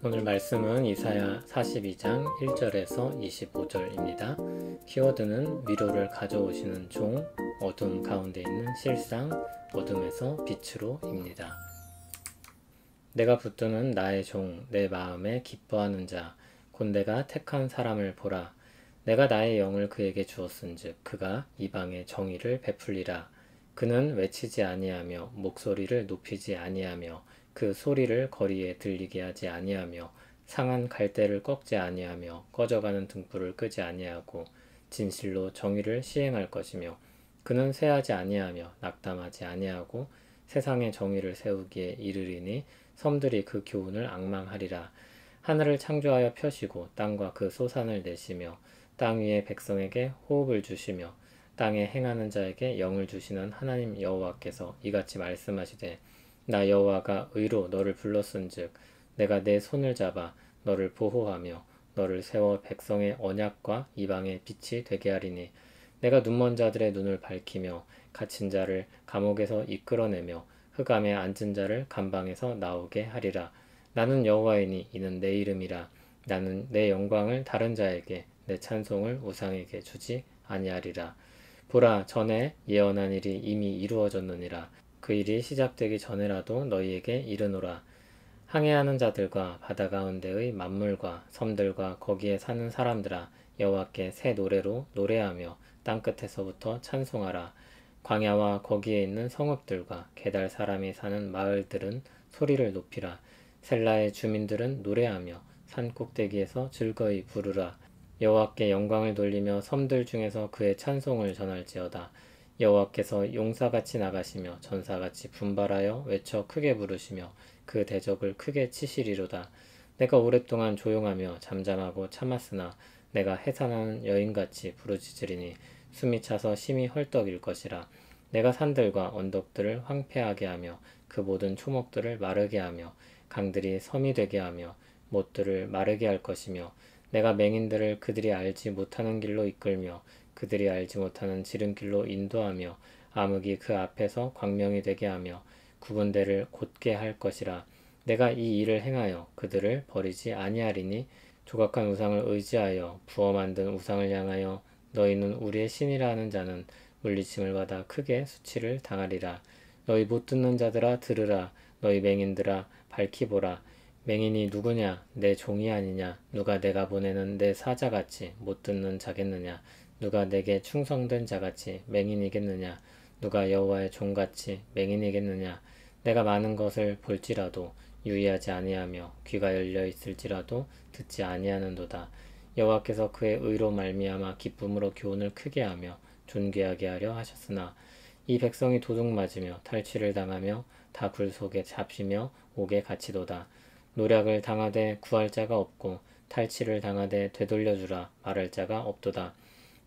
오늘 말씀은 이사야 42장 1절에서 25절입니다. 키워드는 위로를 가져오시는 종, 어둠 가운데 있는 실상, 어둠에서 빛으로입니다. 내가 붙드는 나의 종, 내 마음에 기뻐하는 자, 곧 내가 택한 사람을 보라. 내가 나의 영을 그에게 주었은즉 그가 이방의 정의를 베풀리라. 그는 외치지 아니하며 목소리를 높이지 아니하며 그 소리를 거리에 들리게 하지 아니하며 상한 갈대를 꺾지 아니하며 꺼져가는 등불을 끄지 아니하고 진실로 정의를 시행할 것이며 그는 쇠하지 아니하며 낙담하지 아니하고 세상의 정의를 세우기에 이르리니 섬들이 그 교훈을 앙망하리라. 하늘을 창조하여 펴시고 땅과 그 소산을 내시며 땅 위의 백성에게 호흡을 주시며 땅에 행하는 자에게 영을 주시는 하나님 여호와께서 이같이 말씀하시되 나 여호와가 의로 너를 불렀은즉 내가 내 손을 잡아 너를 보호하며 너를 세워 백성의 언약과 이방의 빛이 되게 하리니 내가 눈먼 자들의 눈을 밝히며 갇힌 자를 감옥에서 이끌어내며 흑암에 앉은 자를 감방에서 나오게 하리라. 나는 여호와이니 이는 내 이름이라. 나는 내 영광을 다른 자에게 내 찬송을 우상에게 주지 아니하리라. 보라, 전에 예언한 일이 이미 이루어졌느니라. 그 일이 시작되기 전에라도 너희에게 이르노라. 항해하는 자들과 바다 가운데의 만물과 섬들과 거기에 사는 사람들아, 여호와께 새 노래로 노래하며 땅끝에서부터 찬송하라. 광야와 거기에 있는 성읍들과 게달 사람이 사는 마을들은 소리를 높이라. 셀라의 주민들은 노래하며 산 꼭대기에서 즐거이 부르라. 여호와께 영광을 돌리며 섬들 중에서 그의 찬송을 전할지어다. 여호와께서 용사같이 나가시며 전사같이 분발하여 외쳐 크게 부르시며 그 대적을 크게 치시리로다. 내가 오랫동안 조용하며 잠잠하고 참았으나 내가 해산하는 여인같이 부르짖으리니 숨이 차서 심히 헐떡일 것이라. 내가 산들과 언덕들을 황폐하게 하며 그 모든 초목들을 마르게 하며 강들이 섬이 되게 하며 못들을 마르게 할 것이며 내가 맹인들을 그들이 알지 못하는 길로 이끌며 그들이 알지 못하는 지름길로 인도하며 암흑이 그 앞에서 광명이 되게 하며 구분대를 곧게 할 것이라. 내가 이 일을 행하여 그들을 버리지 아니하리니 조각한 우상을 의지하여 부어 만든 우상을 향하여 너희는 우리의 신이라 하는 자는 물리침을 받아 크게 수치를 당하리라. 너희 못 듣는 자들아 들으라. 너희 맹인들아 밝히 보라. 맹인이 누구냐? 내 종이 아니냐? 누가 내가 보내는 내 사자같이 못 듣는 자겠느냐? 누가 내게 충성된 자같이 맹인이겠느냐? 누가 여호와의 종같이 맹인이겠느냐? 내가 많은 것을 볼지라도 유의하지 아니하며 귀가 열려 있을지라도 듣지 아니하는도다. 여호와께서 그의 의로 말미암아 기쁨으로 교훈을 크게 하며 존귀하게 하려 하셨으나 이 백성이 도둑 맞으며 탈취를 당하며 다 굴 속에 잡히며 옥에 갇히도다. 노략을 당하되 구할 자가 없고 탈취를 당하되 되돌려주라 말할 자가 없도다.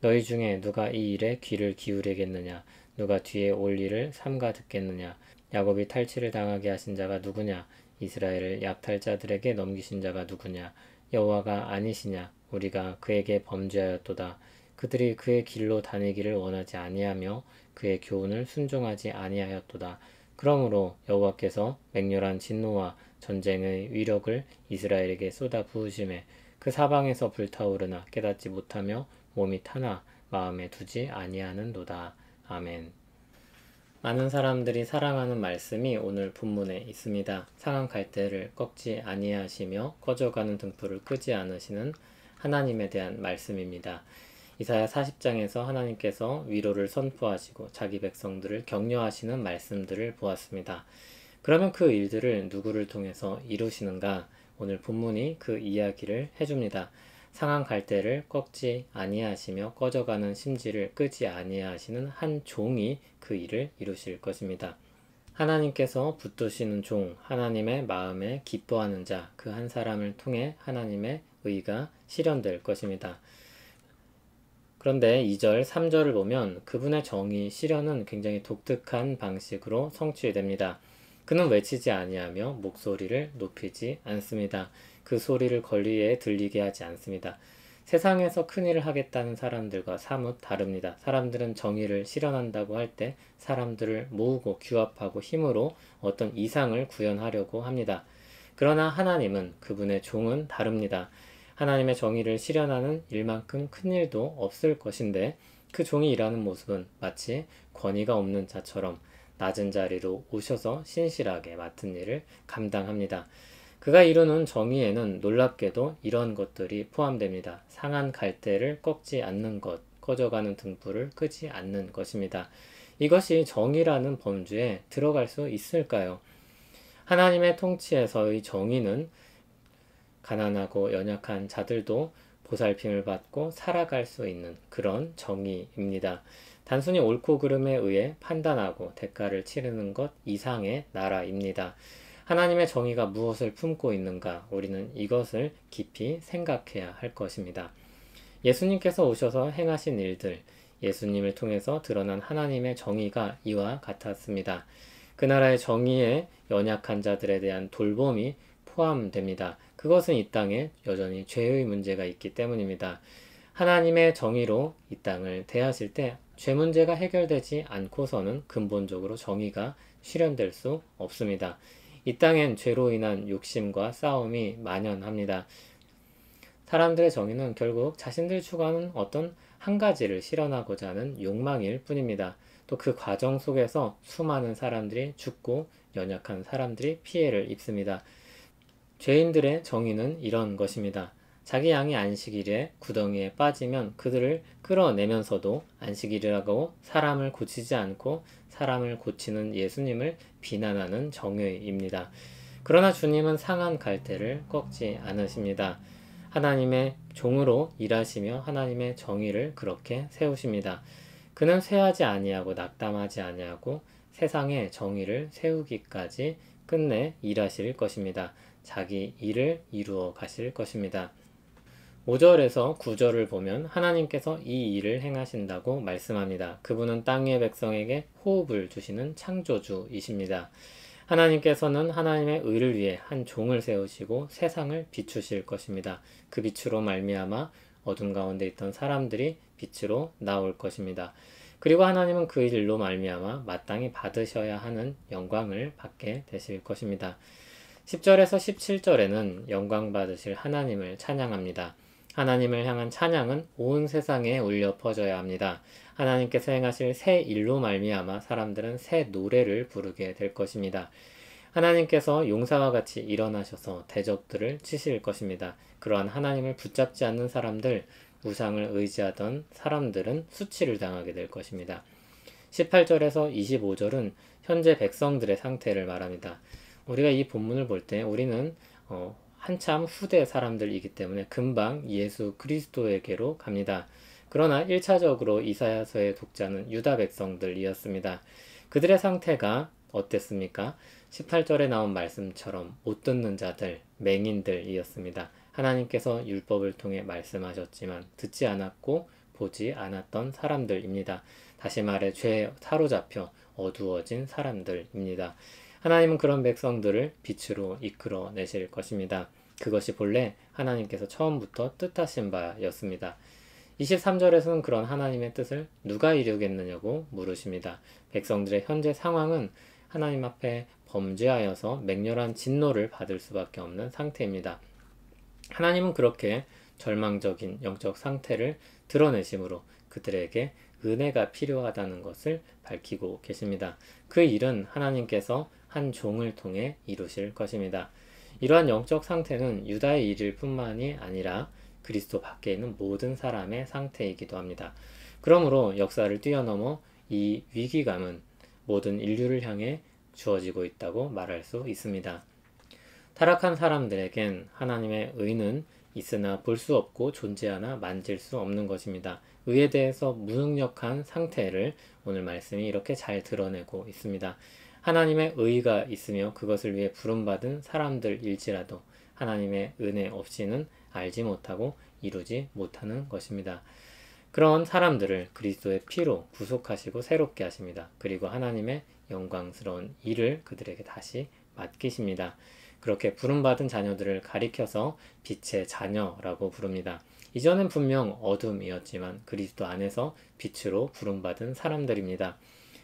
너희 중에 누가 이 일에 귀를 기울이겠느냐? 누가 뒤에 올 일을 삼가 듣겠느냐? 야곱이 탈취를 당하게 하신 자가 누구냐? 이스라엘을 약탈자들에게 넘기신 자가 누구냐? 여호와가 아니시냐? 우리가 그에게 범죄하였도다. 그들이 그의 길로 다니기를 원하지 아니하며 그의 교훈을 순종하지 아니하였도다. 그러므로 여호와께서 맹렬한 진노와 전쟁의 위력을 이스라엘에게 쏟아 부으심에 그 사방에서 불타오르나 깨닫지 못하며 몸이 타나 마음에 두지 아니하는도다. 아멘. 많은 사람들이 사랑하는 말씀이 오늘 본문에 있습니다. 상한 갈대를 꺾지 아니하시며 꺼져가는 등불을 끄지 않으시는 하나님에 대한 말씀입니다. 이사야 40장에서 하나님께서 위로를 선포하시고 자기 백성들을 격려하시는 말씀들을 보았습니다. 그러면 그 일들을 누구를 통해서 이루시는가? 오늘 본문이 그 이야기를 해줍니다. 상한 갈대를 꺾지 아니하시며 꺼져가는 심지를 끄지 아니하시는 한 종이 그 일을 이루실 것입니다. 하나님께서 붙드시는 종, 하나님의 마음에 기뻐하는 자, 그 한 사람을 통해 하나님의 의가 실현될 것입니다. 그런데 2절, 3절을 보면 그분의 정의, 실현은 굉장히 독특한 방식으로 성취됩니다. 그는 외치지 아니하며 목소리를 높이지 않습니다. 그 소리를 거리에 들리게 하지 않습니다. 세상에서 큰일을 하겠다는 사람들과 사뭇 다릅니다. 사람들은 정의를 실현한다고 할 때 사람들을 모으고 규합하고 힘으로 어떤 이상을 구현하려고 합니다. 그러나 하나님은 그분의 종은 다릅니다. 하나님의 정의를 실현하는 일만큼 큰 일도 없을 것인데 그 종이 일하는 모습은 마치 권위가 없는 자처럼 낮은 자리로 오셔서 신실하게 맡은 일을 감당합니다. 그가 이루는 정의에는 놀랍게도 이런 것들이 포함됩니다. 상한 갈대를 꺾지 않는 것, 꺼져가는 등불을 끄지 않는 것입니다. 이것이 정의라는 범주에 들어갈 수 있을까요? 하나님의 통치에서의 정의는 가난하고 연약한 자들도 보살핌을 받고 살아갈 수 있는 그런 정의입니다. 단순히 옳고 그름에 의해 판단하고 대가를 치르는 것 이상의 나라입니다. 하나님의 정의가 무엇을 품고 있는가? 우리는 이것을 깊이 생각해야 할 것입니다. 예수님께서 오셔서 행하신 일들, 예수님을 통해서 드러난 하나님의 정의가 이와 같았습니다. 그 나라의 정의에 연약한 자들에 대한 돌봄이 포함됩니다. 그것은 이 땅에 여전히 죄의 문제가 있기 때문입니다. 하나님의 정의로 이 땅을 대하실 때 죄 문제가 해결되지 않고서는 근본적으로 정의가 실현될 수 없습니다. 이 땅엔 죄로 인한 욕심과 싸움이 만연합니다. 사람들의 정의는 결국 자신들이 추구하는 어떤 한 가지를 실현하고자 하는 욕망일 뿐입니다. 또 그 과정 속에서 수많은 사람들이 죽고 연약한 사람들이 피해를 입습니다. 죄인들의 정의는 이런 것입니다. 자기 양이 안식일에 구덩이에 빠지면 그들을 끌어내면서도 안식일이라고 사람을 고치지 않고 사람을 고치는 예수님을 비난하는 정의입니다. 그러나 주님은 상한 갈대를 꺾지 않으십니다. 하나님의 종으로 일하시며 하나님의 정의를 그렇게 세우십니다. 그는 쇠하지 아니하고 낙담하지 아니하고 세상의 정의를 세우기까지 끝내 일하실 것입니다. 자기 일을 이루어 가실 것입니다. 5절에서 9절을 보면 하나님께서 이 일을 행하신다고 말씀합니다. 그분은 땅 위의 백성에게 호흡을 주시는 창조주이십니다. 하나님께서는 하나님의 의를 위해 한 종을 세우시고 세상을 비추실 것입니다. 그 빛으로 말미암아 어둠 가운데 있던 사람들이 빛으로 나올 것입니다. 그리고 하나님은 그 일로 말미암아 마땅히 받으셔야 하는 영광을 받게 되실 것입니다. 10절에서 17절에는 영광 받으실 하나님을 찬양합니다. 하나님을 향한 찬양은 온 세상에 울려 퍼져야 합니다. 하나님께서 행하실 새 일로 말미암아 사람들은 새 노래를 부르게 될 것입니다. 하나님께서 용사와 같이 일어나셔서 대적들을 치실 것입니다. 그러한 하나님을 붙잡지 않는 사람들, 우상을 의지하던 사람들은 수치를 당하게 될 것입니다. 18절에서 25절은 현재 백성들의 상태를 말합니다. 우리가 이 본문을 볼 때 우리는 한참 후대 사람들이기 때문에 금방 예수 그리스도에게로 갑니다. 그러나 1차적으로 이사야서의 독자는 유다 백성들이었습니다. 그들의 상태가 어땠습니까? 18절에 나온 말씀처럼 못 듣는 자들, 맹인들이었습니다. 하나님께서 율법을 통해 말씀하셨지만 듣지 않았고 보지 않았던 사람들입니다. 다시 말해 죄에 사로잡혀 어두워진 사람들입니다. 하나님은 그런 백성들을 빛으로 이끌어 내실 것입니다. 그것이 본래 하나님께서 처음부터 뜻하신 바였습니다. 23절에서는 그런 하나님의 뜻을 누가 이루겠느냐고 물으십니다. 백성들의 현재 상황은 하나님 앞에 범죄하여서 맹렬한 진노를 받을 수밖에 없는 상태입니다. 하나님은 그렇게 절망적인 영적 상태를 드러내심으로 그들에게 은혜가 필요하다는 것을 밝히고 계십니다. 그 일은 하나님께서 한 종을 통해 이루실 것입니다. 이러한 영적 상태는 유다의 일일 뿐만이 아니라 그리스도 밖에 있는 모든 사람의 상태이기도 합니다. 그러므로 역사를 뛰어넘어 이 위기감은 모든 인류를 향해 주어지고 있다고 말할 수 있습니다. 타락한 사람들에겐 하나님의 의는 있으나 볼 수 없고 존재하나 만질 수 없는 것입니다. 의에 대해서 무능력한 상태를 오늘 말씀이 이렇게 잘 드러내고 있습니다. 하나님의 의가 있으며 그것을 위해 부름받은 사람들일지라도 하나님의 은혜 없이는 알지 못하고 이루지 못하는 것입니다. 그런 사람들을 그리스도의 피로 구속하시고 새롭게 하십니다. 그리고 하나님의 영광스러운 일을 그들에게 다시 맡기십니다. 그렇게 부름받은 자녀들을 가리켜서 빛의 자녀라고 부릅니다. 이전엔 분명 어둠이었지만 그리스도 안에서 빛으로 부름받은 사람들입니다.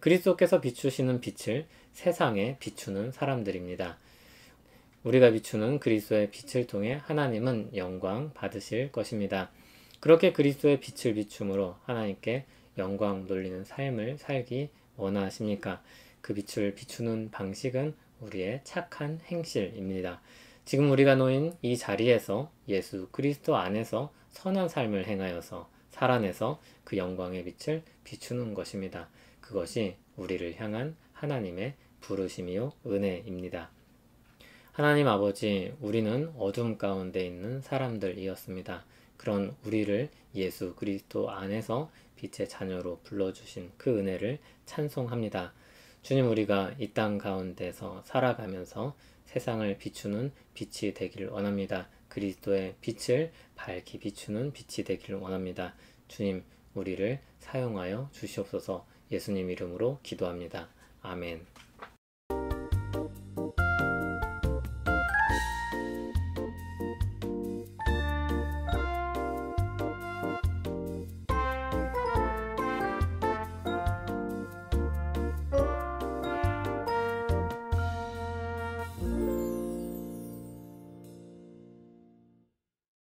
그리스도께서 비추시는 빛을 세상에 비추는 사람들입니다. 우리가 비추는 그리스도의 빛을 통해 하나님은 영광 받으실 것입니다. 그렇게 그리스도의 빛을 비춤으로 하나님께 영광 돌리는 삶을 살기 원하십니까? 그 빛을 비추는 방식은 우리의 착한 행실입니다. 지금 우리가 놓인 이 자리에서 예수 그리스도 안에서 선한 삶을 행하여서 살아내서 그 영광의 빛을 비추는 것입니다. 그것이 우리를 향한 하나님의 부르심이요 은혜입니다. 하나님 아버지, 우리는 어둠 가운데 있는 사람들이었습니다. 그런 우리를 예수 그리스도 안에서 빛의 자녀로 불러주신 그 은혜를 찬송합니다. 주님, 우리가 이 땅 가운데서 살아가면서 세상을 비추는 빛이 되기를 원합니다. 그리스도의 빛을 밝히 비추는 빛이 되기를 원합니다. 주님, 우리를 사용하여 주시옵소서. 예수님 이름으로 기도합니다. 아멘.